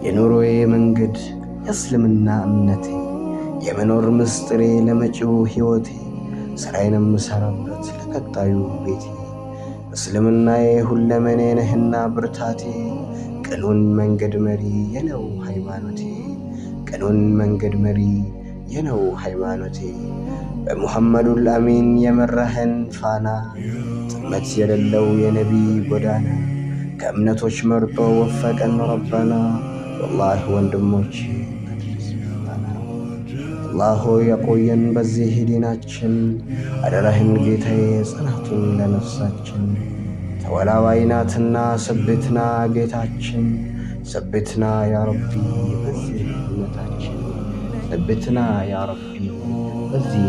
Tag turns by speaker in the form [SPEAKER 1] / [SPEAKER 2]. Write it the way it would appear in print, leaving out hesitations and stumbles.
[SPEAKER 1] የኑሮዬ መንገድ የእስልምና እምነቴ የመኖር ምስጢሬ ለመጪው ሕይወቴ ሥራዬንም ምሠራበት ለቀጣዩ ቤቴ እስልምናዬ ሁለመኔ ነህና ብርታቴ ቅኑን መንገድ መሪ የነው ሃይማኖቴ ቅኑን መንገድ መሪ የነው ሃይማኖቴ በሙሐመዱል አሚን የመራኸን ፋና ጥመት የሌለው የነቢይ ጎዳና ከእምነቶች መርጦ ወፈቀን ረበና ወላሂ ወንድሞቼ አላህ ሆይ ያቆየን በዚህ ዲናችን አደራህን ጌታዬ ጽናቱን ለነፍሳችን ተወላዋይ ናትና ሰብትና ጌታችን ሰብትና ያ ረቢ በዚህ እምነታችን ሰብትና ያ ረቢ በዚህ